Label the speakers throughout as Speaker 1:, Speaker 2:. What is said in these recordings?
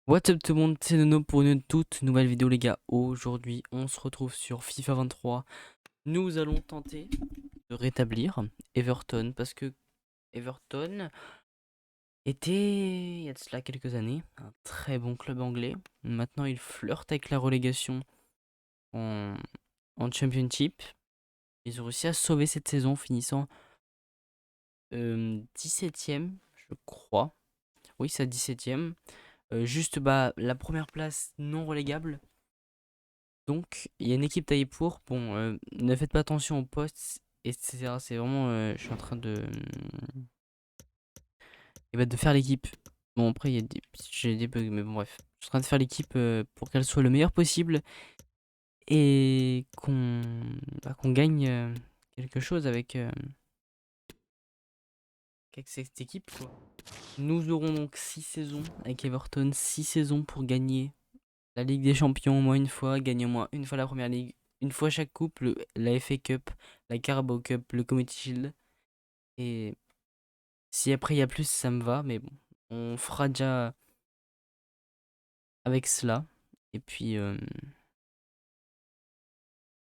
Speaker 1: What's up tout le monde, c'est Nono pour une toute nouvelle vidéo les gars. Aujourd'hui on se retrouve sur FIFA 23. Nous allons tenter de rétablir Everton parce que Everton était, il y a de cela quelques années, un très bon club anglais. Maintenant il flirte avec la relégation en, en Championship. Ils ont réussi à sauver cette saison finissant 17ème je crois. Oui c'est 17ème. Juste la première place non relégable. Donc, il y a une équipe taillée pour. Bon, ne faites pas attention aux postes, etc. C'est vraiment. Je suis en train de faire l'équipe. Bon, après, il y a j'ai des bugs, mais bon, bref. Je suis en train de faire l'équipe pour qu'elle soit le meilleur possible et qu'on gagne quelque chose avec cette équipe, quoi. Nous aurons donc 6 saisons avec Everton, 6 saisons pour gagner la Ligue des Champions au moins une fois, gagner au moins une fois la Première Ligue, une fois chaque coupe, la FA Cup, la Carabao Cup, le Community Shield. Et si après il y a plus, ça me va, mais bon, on fera déjà avec cela. Et puis, euh,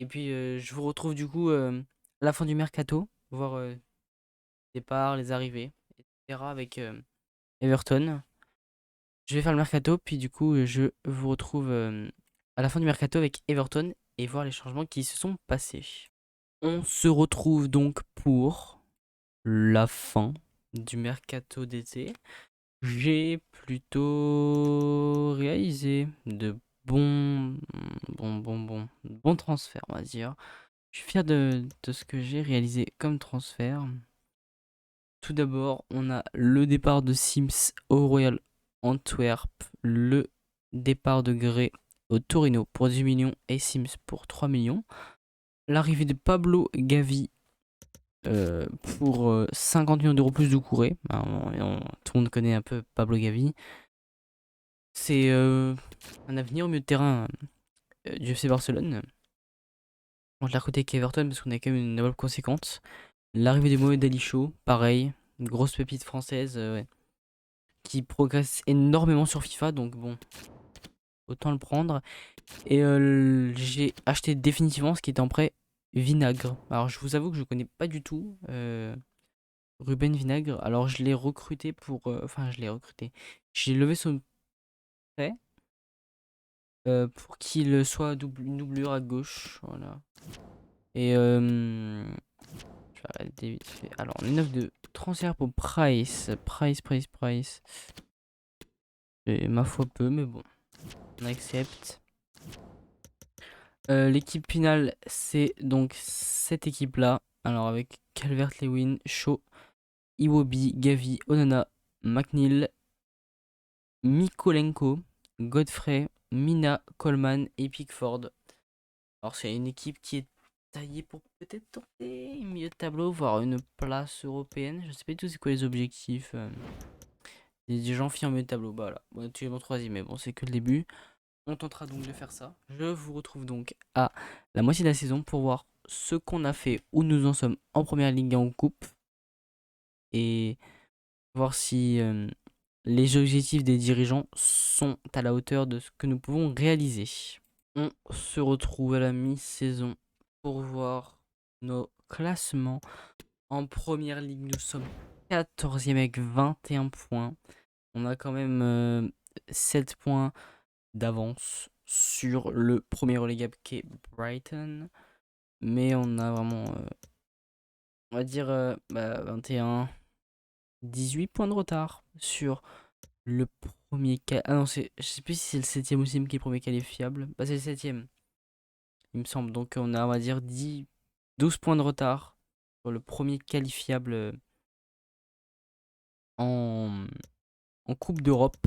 Speaker 1: et puis, je vous retrouve du coup à la fin du mercato, voir les départs, les arrivées, etc. avec Everton. Je vais faire le mercato, puis du coup, je vous retrouve à la fin du mercato avec Everton et voir les changements qui se sont passés. On se retrouve donc pour la fin du mercato d'été. J'ai plutôt réalisé de bons transferts, on va dire. Je suis fier de ce que j'ai réalisé comme transfert. Tout d'abord, on a le départ de Sims au Royal Antwerp, le départ de Gray au Torino pour 10 millions et Sims pour 3 millions. L'arrivée de Pablo Gavi euh, pour 50 millions d'euros plus de Doucouré. Tout le monde connaît un peu Pablo Gavi. C'est un avenir au milieu de terrain du FC Barcelone. On l'a recruté avec Everton parce qu'on a quand même une enveloppe conséquente. L'arrivée de Mohamed Ali Chaud, pareil, une grosse pépite française ouais, qui progresse énormément sur FIFA, donc bon, autant le prendre. Et j'ai acheté définitivement ce qui était en prêt Vinagre. Alors je vous avoue que je connais pas du tout Ruben Vinagre. Alors je l'ai recruté pour... Enfin je l'ai recruté. J'ai levé son prêt pour qu'il soit une doublure à gauche. Voilà. Et je vais arrêter vite fait. Alors, les 9 de transfert pour Price. Price. Et ma foi peu, mais bon, on accepte. L'équipe finale, c'est donc cette équipe-là. Alors, avec Calvert-Lewin, Shaw, Iwobi, Gavi, Onana, McNeil, Mikolenko, Godfrey, Mina, Coleman et Pickford. Alors, c'est une équipe qui est taillée pour peut-être tenter un milieu de tableau, voire une place européenne. Je sais pas du tout c'est quoi les objectifs. Des gens filles en milieu de tableau. Bah voilà. Bon, tu es mon troisième, mais bon, c'est que le début. On tentera donc de faire ça. Je vous retrouve donc à la moitié de la saison pour voir ce qu'on a fait, où nous en sommes en première ligue et en coupe. Et voir si les objectifs des dirigeants sont à la hauteur de ce que nous pouvons réaliser. On se retrouve à la mi-saison pour voir nos classements. En première ligue, nous sommes 14e avec 21 points. On a quand même 7 points d'avance sur le premier relégable qui est Brighton. Mais on a vraiment, on va dire, 21, 18 points de retard sur le premier. Ah non, je sais plus si c'est le septième ou sixième qui est le premier qualifiable. Bah, c'est le septième, il me semble. Donc on a, on va dire, 12 points de retard sur le premier qualifiable en, en Coupe d'Europe.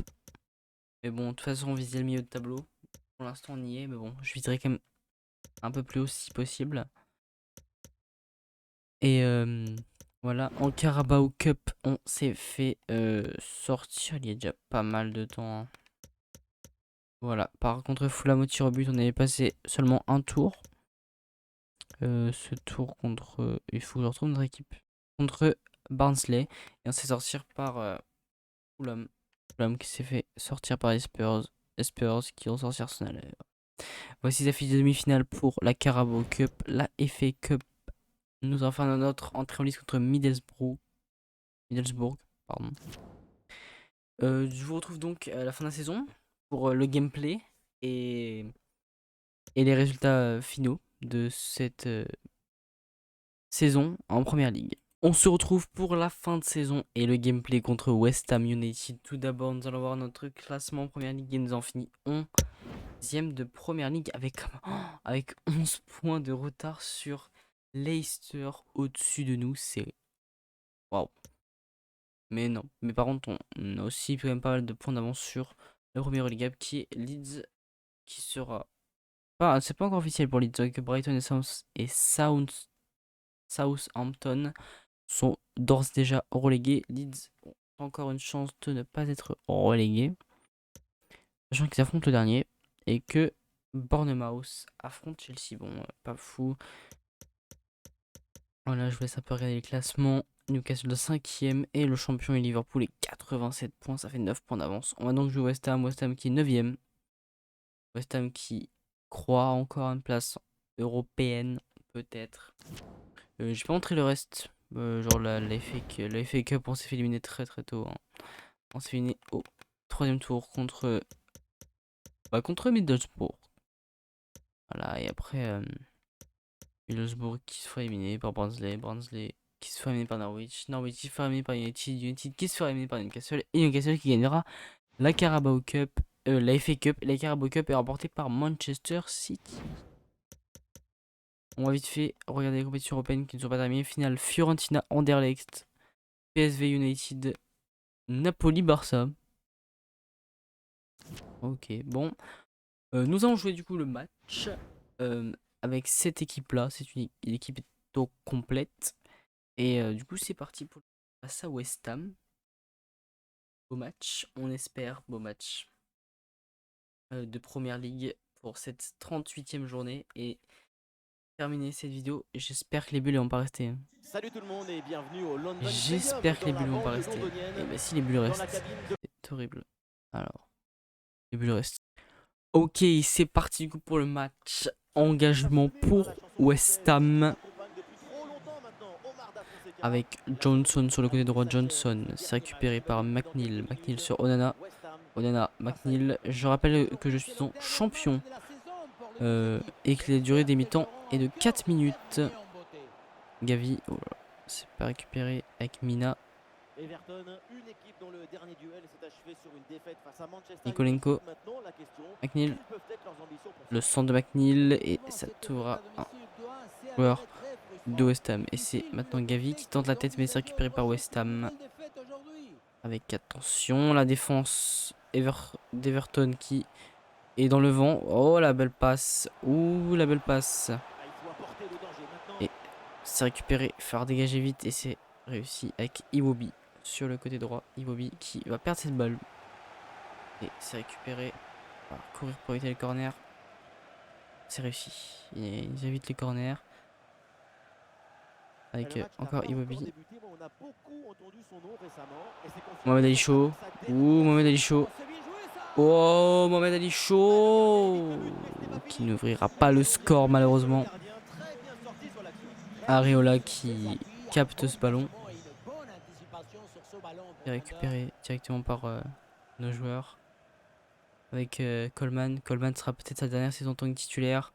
Speaker 1: Mais bon, de toute façon, on visait le milieu de tableau. Pour l'instant, on y est. Mais bon, je viserai quand même un peu plus haut si possible. Et voilà, en Carabao Cup, on s'est fait sortir il y a déjà pas mal de temps, hein. Voilà, par contre, Fulham au tir au but, on avait passé seulement un tour. Ce tour contre. Il faut que je retrouve notre équipe. Contre Barnsley. Et on s'est sortir par Fulham. Fulham qui s'est fait sortir par les Spurs. Les Spurs qui ont sorti Arsenal. Voici les affiches de demi-finale pour la Carabao Cup. La FA Cup. Nous avons fait notre entrée en liste contre Middlesbrough. Pardon. Je vous retrouve donc à la fin de la saison pour le gameplay et les résultats finaux de cette saison en première ligue. On se retrouve pour la fin de saison et le gameplay contre West Ham United. Tout d'abord, nous allons voir notre classement en première ligue et nous en finissons 11e de première ligue avec 11 points de retard sur Leicester au-dessus de nous. C'est waouh. Mais non. Mais par contre, on a aussi quand même pas mal de points d'avance sur le premier relégable qui est Leeds, qui sera. Ah, c'est pas encore officiel pour Leeds, avec Brighton et Southampton sont d'ores et déjà relégués. Leeds ont encore une chance de ne pas être relégués, sachant qu'ils affrontent le dernier et que Bournemouth affronte Chelsea. Bon, pas fou. Voilà, je vous laisse un peu regarder les classements. Newcastle 5ème et le champion est Liverpool et 87 points, ça fait 9 points d'avance. On va donc jouer West Ham qui est 9ème. West Ham qui croit encore à une place européenne, peut-être. J'ai pas montré le reste. Genre la FA Cup, on s'est fait éliminer très très tôt. Hein. On s'est fait éliminer au 3ème tour contre Middlesbrough. Voilà, et après Middlesbrough qui se fait éliminer par Barnsley qui se fait éliminer par Norwich qui se fait éliminer par United qui se fait éliminer par Newcastle et Newcastle qui gagnera la Carabao Cup, la FA Cup. La Carabao Cup est remportée par Manchester City. On va vite fait regarder les compétitions européennes qui ne sont pas terminées. Finale Fiorentina Anderlecht, PSV United, Napoli Barça. Ok, bon. Nous allons jouer du coup le match avec cette équipe là. C'est une équipe plutôt complète. Et du coup c'est parti pour face à West Ham. Beau match, on espère, beau match de première ligue pour cette 38e journée. Et terminer cette vidéo, j'espère que les bulles vont pas rester.
Speaker 2: Salut tout le monde et bienvenue au London
Speaker 1: J'espère que les bulles vont pas rester. Et bah si les bulles restent, c'est horrible. Alors, les bulles restent. Ok, c'est parti du coup pour le match. Engagement pour West Ham. Avec Johnson sur le côté droit. Johnson, c'est récupéré par McNeil. McNeil sur Onana. Onana, McNeil. Je rappelle que je suis son champion. Et que la durée des mi-temps est de 4 minutes. Gavi, oh là, c'est pas récupéré avec Mina. Nikolenko, McNeil, le centre de McNeil et ça tournera un joueur de West Ham. Et c'est maintenant Gavi qui tente la tête mais c'est récupéré par West Ham. Avec attention, la défense d'Everton qui est dans le vent. Oh la belle passe, ouh la belle passe. Et c'est récupéré, faire dégager vite et c'est réussi avec Iwobi sur le côté droit. Iwobi qui va perdre cette balle. Et c'est récupéré. On va courir pour éviter les corners. C'est réussi. Il évite les corners. Avec encore Iwobi. Mohamed Ali Chaud. Ouh, Mohamed Ali Chaud. Oh, Mohamed Ali Chaud. Qui n'ouvrira pas le score malheureusement. Areola qui capte ce ballon. Et récupéré directement par nos joueurs. Avec Coleman. Coleman sera peut-être sa dernière saison en tant que titulaire.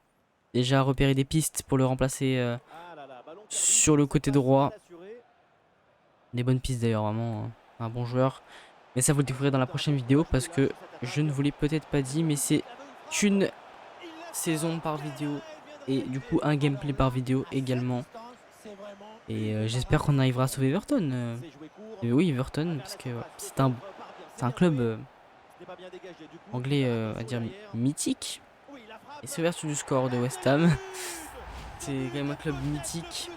Speaker 1: Déjà repéré des pistes pour le remplacer sur le côté droit. Des bonnes pistes d'ailleurs, vraiment un bon joueur. Mais ça vous le découvrirez dans la prochaine vidéo parce que je ne vous l'ai peut-être pas dit, mais c'est une saison par vidéo et du coup un gameplay par vidéo également. Et j'espère qu'on arrivera à sauver Everton. Oui, Everton, parce que c'est un club anglais, à dire mythique. Et c'est ouvert sur du score de West Ham. C'est quand même un club mythique.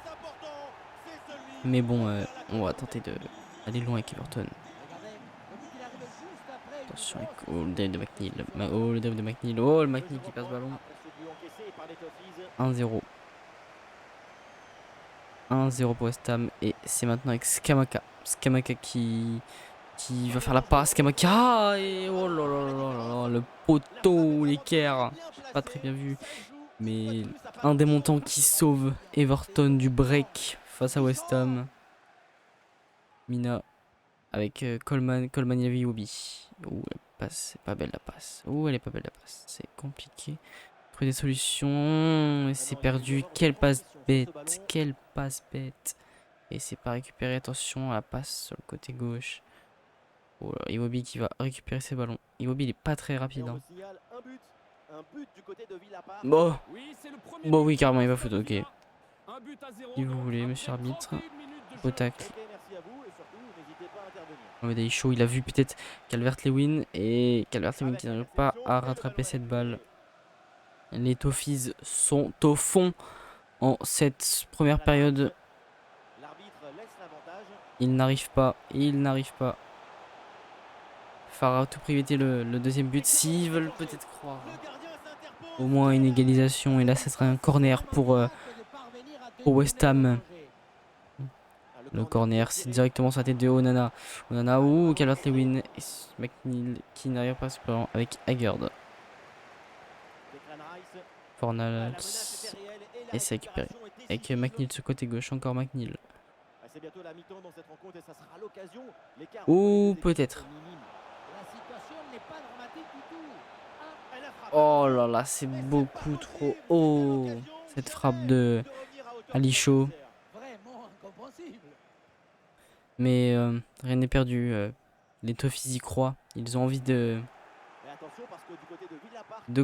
Speaker 1: Mais bon, on va tenter d'aller loin avec Everton. Attention avec le drive de McNeil. Oh, le drive de McNeil. Oh, le McNeil qui passe ballon. 1-0. 1-0 pour West Ham. Et c'est maintenant avec Skamaka. Skamaka qui qui va faire la passe. Kamaka et oh là là là là là, le poteau, l'équerre. Pas très bien vu. Mais un des montants qui sauve Everton du break face à West Ham. Mina avec Coleman. Coleman, il avait Iwobi. Ouh, la passe, c'est pas belle la passe. Ouh, elle est pas belle la passe. C'est compliqué. Trouver des solutions. Et c'est perdu. Quelle passe bête. Quelle passe bête. Et c'est pas récupéré. Attention à la passe sur le côté gauche. Oh là, Iwobi qui va récupérer ses ballons. Iwobi, il est pas très rapide. Hein. Bon. Bon, oui, carrément, il va foutre. Ok. Si vous voulez, monsieur l'arbitre. Au tacle. Mohamed Ali Chaud, il a vu peut-être Calvert-Lewin. Et Calvert-Lewin qui n'arrive pas à rattraper cette balle. Les Toffees sont au fond en cette première période. Il n'arrive pas. Il n'arrive pas. Farah à tout prix éviter le deuxième but. S'ils veulent peut-être croire au moins une égalisation. Et là, ce sera un corner pour West Ham. Le corner, c'est directement sur la tête de Onana. Onana ou Calvert-Lewin. Et McNeil qui n'arrive pas à se prendre avec Haggard. Fornals. Et c'est récupéré. Avec McNeil de ce côté gauche. Encore McNeil. Ou peut-être. Oh là là, c'est beaucoup trop haut. Cette frappe de Ali Chaud. Mais rien n'est perdu. Les Toffees y croient. Ils ont envie de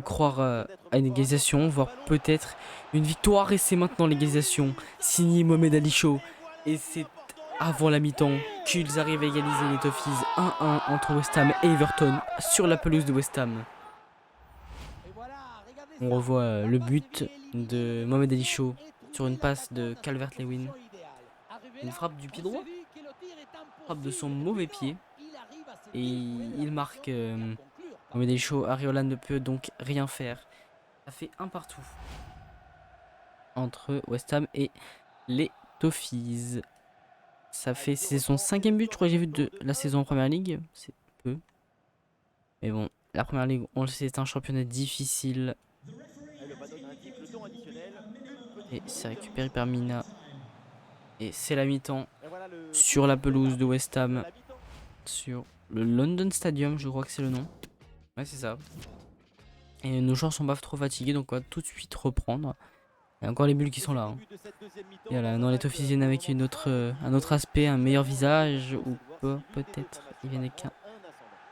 Speaker 1: croire à une égalisation, voire peut-être une victoire. Et c'est maintenant l'égalisation. Signé Mohamed Ali Chaud. Et c'est avant la mi-temps qu'ils arrivent à égaliser les Toffees. 1-1 entre West Ham et Everton sur la pelouse de West Ham. On revoit le but de Mohamed Ali Chaud sur une passe de Calvert-Lewin. Une frappe du pied droit. Frappe de son mauvais pied. Et il marque Mohamed Ali Chaud. Areola ne peut donc rien faire. Ça fait un partout entre West Ham et les Toffees. Ça fait, c'est son 5e but, je crois que j'ai vu de la saison en première ligue. C'est peu. Mais bon, la première ligue, on le sait, c'est un championnat difficile. Et c'est récupéré par Mina. Et c'est la mi-temps sur la pelouse de West Ham. Sur le London Stadium, je crois que c'est le nom. Ouais, c'est ça. Et nos joueurs sont pas trop fatigués, donc on va tout de suite reprendre. Il y a encore les bulles qui sont là. Hein. Et voilà, non, les Toffees viennent avec un autre aspect, un meilleur visage. Ou pas, peut-être. Ils viennent avec un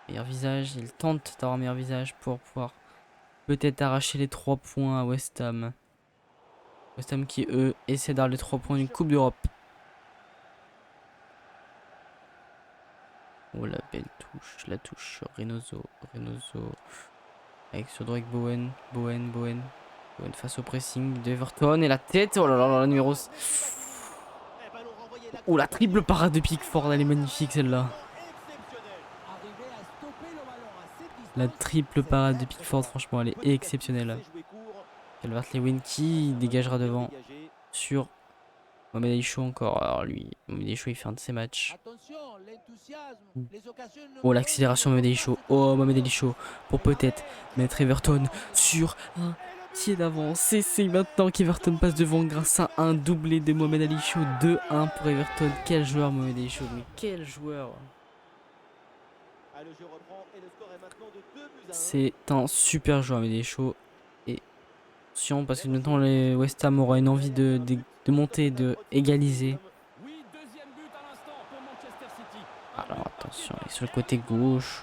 Speaker 1: meilleur visage. Ils tentent d'avoir un meilleur visage pour pouvoir peut-être arracher les 3 points à West Ham. West Ham qui, eux, essaient d'avoir les 3 points d'une Coupe d'Europe. Oh, la belle touche. La touche. Reynoso. Avec sur droit avec Bowen. Bowen face au pressing d'Everton. Et la tête. Oh là là là, la numéro. Oh, la triple parade de Pickford. Elle est magnifique celle-là. La triple parade de Pickford, franchement, elle est exceptionnelle. Calvert-Lewin qui dégagera devant sur Mohamed Ali Chaud encore. Alors lui, Mohamed Ali Chaud, il fait un de ses matchs. Oh, l'accélération Mohamed Ali Chaud. Oh, Mohamed Ali Chaud pour peut-être mettre Everton sur un pied d'avance. Et c'est maintenant qu'Everton passe devant grâce à un doublé de Mohamed Ali Chaud. 2-1 pour Everton. Quel joueur Mohamed Ali Chaud, mais quel joueur! C'est un super joueur Mohamed Ali Chaud. Et attention, parce que maintenant les West Ham aura une envie de monter, de égaliser. Alors attention, il est sur le côté gauche.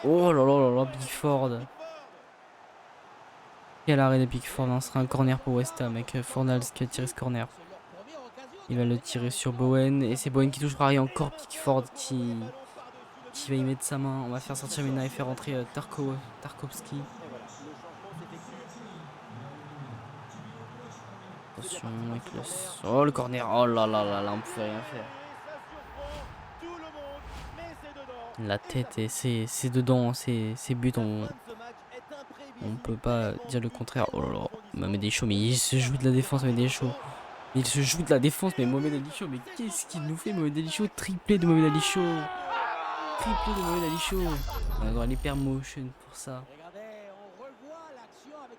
Speaker 1: Oh là là là là, Pickford. Quel arrêt de Pickford, hein, ce sera un corner pour West Ham avec Fornals qui va tirer ce corner. Il va le tirer sur Bowen et c'est Bowen qui touchera et encore Pickford qui va y mettre sa main. On va faire sortir Mina et faire rentrer Tarkowski. Attention avec le... Oh, le corner. Oh là là là là, on pouvait rien faire. La tête et c'est dedans, c'est buts, on peut pas dire le contraire. Oh là là, Mohamed Ali Chaud, mais il se joue de la défense, Mohamed Ali Chaud. Il se joue de la défense, mais Mohamed Ali Chaud, mais qu'est-ce qu'il nous fait, Mohamed Ali Chaud? Triplé de Mohamed Ali Chaud. triplé de Mohamed Ali Chaud. On va avoir l'hyper motion pour ça.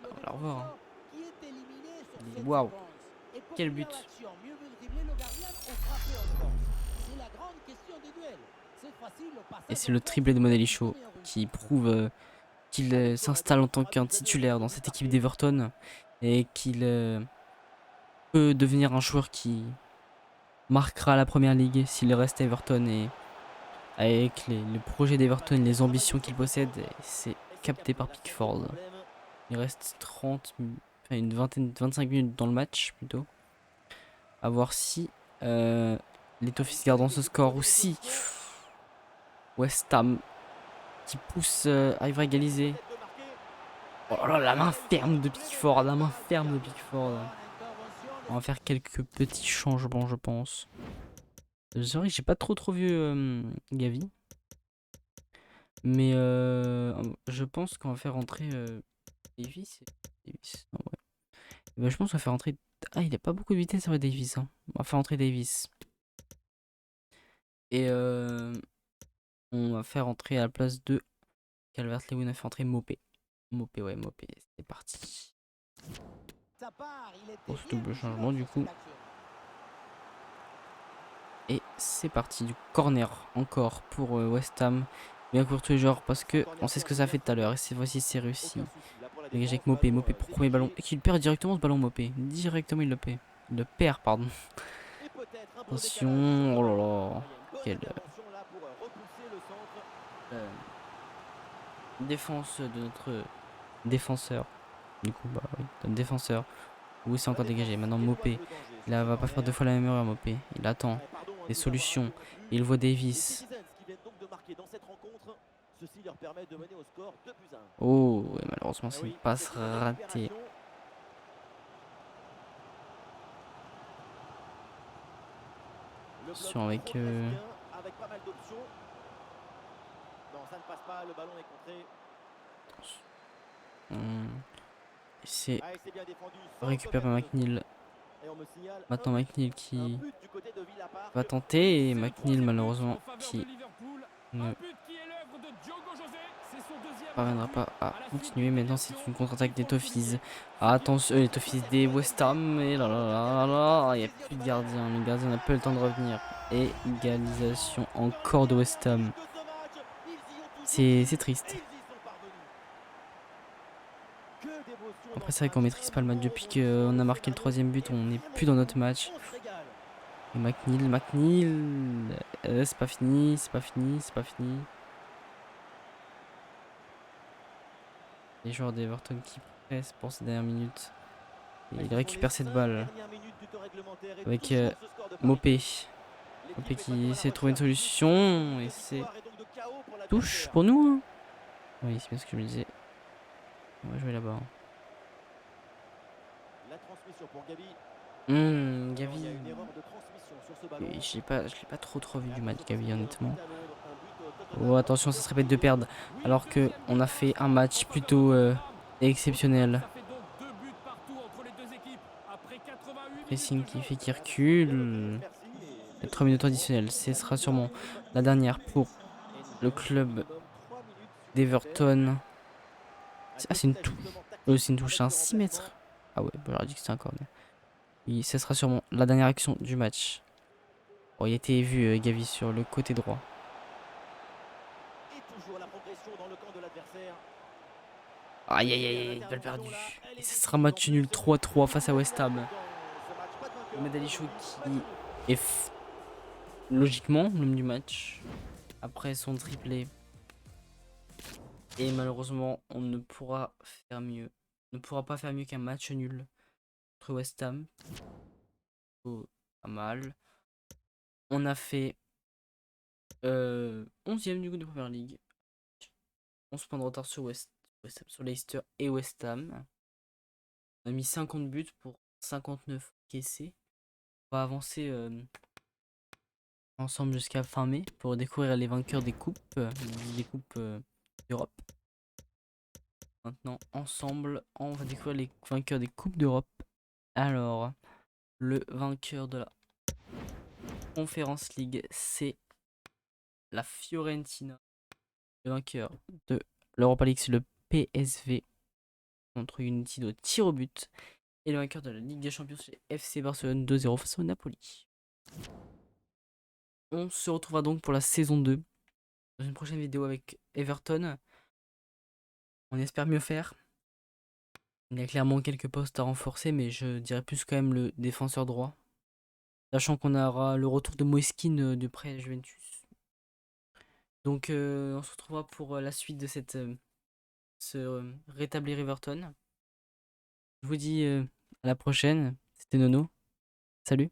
Speaker 1: On va la revoir. Waouh, quel but. Et c'est le triplé de Mohamed Ali Chaud qui prouve qu'il s'installe en tant qu'un titulaire dans cette équipe d'Everton et qu'il peut devenir un joueur qui marquera la première ligue s'il reste à Everton, et avec le projet d'Everton, les ambitions qu'il possède, c'est capté par Pickford. Il reste 25 minutes dans le match plutôt. À voir si les Toffees gardent ce score ou si West Ham qui pousse arrivera à égaliser. Oh là, la main ferme de Pickford, la main ferme de Pickford. On va faire quelques petits changements, je pense. C'est vrai que j'ai pas trop vu Gavi. Mais je pense qu'on va faire rentrer Davis. Non, ouais. Ben, je pense qu'on va faire rentrer. Ah, il a pas beaucoup de vitesse, ça va, Davis. Hein. On va faire rentrer Davis. Et on va faire rentrer à la place de Calvert-Lewin. On va faire rentrer Mopé. Mopé, ouais, Mopé. C'est parti. Pour ce double changement, du coup. Et c'est parti. Du corner encore pour West Ham. Bien court tous les joueurs parce que on sait ce que ça fait tout à l'heure. Et cette fois-ci, c'est réussi. Dégagé avec Mopé. Mopé pour premier ballon. Et qu'il perd directement ce ballon, Mopé. Directement, il le perd. Il le perd, pardon. Attention. Oh là là. Quelle défense de notre défenseur. Du coup, bah oui, notre défenseur. Oui, c'est encore dégagé. Maintenant, Mopé. Il va pas faire deux fois la même erreur, Mopé. Il attend des solutions. Il voit Davis. Oh, et malheureusement, c'est une passe ratée. Attention avec.
Speaker 2: pas mal d'options. Non, ça ne passe pas, le ballon est contré.
Speaker 1: C'est récupéré par McNeil. Maintenant McNeil qui va tenter, et McNeil malheureusement qui ne parviendra pas à continuer. Maintenant c'est une contre-attaque des Toffees. Attention, les Toffees des West Ham. Et là là là là, il n'y a plus de gardien. Le gardien n'a pas le temps de revenir. Et égalisation encore de West Ham. C'est triste. Après c'est vrai qu'on maîtrise pas le match. Depuis qu'on a marqué le troisième but, on n'est plus dans notre match. Et McNeil, c'est pas fini, c'est pas fini, c'est pas fini. Les joueurs d'Everton qui pressent pour ces dernières minutes. Et il récupère cette balle avec Mopé. Mopé qui essaie de trouver une solution, et c'est touche pour nous. Hein. Oui, c'est bien ce que je me disais. On va jouer là-bas. Gavi. Je l'ai pas trop vu du match, Gavi, honnêtement. Oh, attention, ça serait bête de perdre. Alors que on a fait un match plutôt exceptionnel. Pressing qui fait qu'il recule. 3 minutes additionnelles. Ce sera sûrement la dernière pour le club d'Everton. Ah, c'est une touche. C'est une touche, un 6 mètres. Ah ouais, j'aurais dit que c'était un corner. Oui, ce sera sûrement la dernière action du match. Bon, il a été vu, Gavi, sur le côté droit. Aïe aïe aïe, balle perdue. Et ce sera match nul 3-3 face à West Ham. Mohamed Ali Chaud qui est logiquement l'homme du match après son triplé. Et malheureusement, on ne pourra faire mieux. On ne pourra pas faire mieux qu'un match nul contre West Ham. Oh, pas mal. On a fait 11e du coup de Première Ligue. 11 points de retard sur sur Leicester et West Ham. On a mis 50 buts pour 59 caissés. On va avancer ensemble jusqu'à fin mai pour découvrir les vainqueurs des coupes d'Europe. Maintenant, ensemble, on va découvrir les vainqueurs des coupes d'Europe. Alors, le vainqueur de la Conference League, c'est la Fiorentina. Le vainqueur de l'Europa League, c'est le PSV contre Unity de tir au but. Et le vainqueur de la Ligue des Champions, c'est FC Barcelone 2-0 face au Napoli. On se retrouvera donc pour la saison 2 dans une prochaine vidéo avec Everton. On espère mieux faire. Il y a clairement quelques postes à renforcer, mais je dirais plus quand même le défenseur droit. Sachant qu'on aura le retour de Moiskin de prêt à Juventus. Donc on se retrouvera pour la suite de ce rétablir Everton. Je vous dis à la prochaine. C'était Nono. Salut.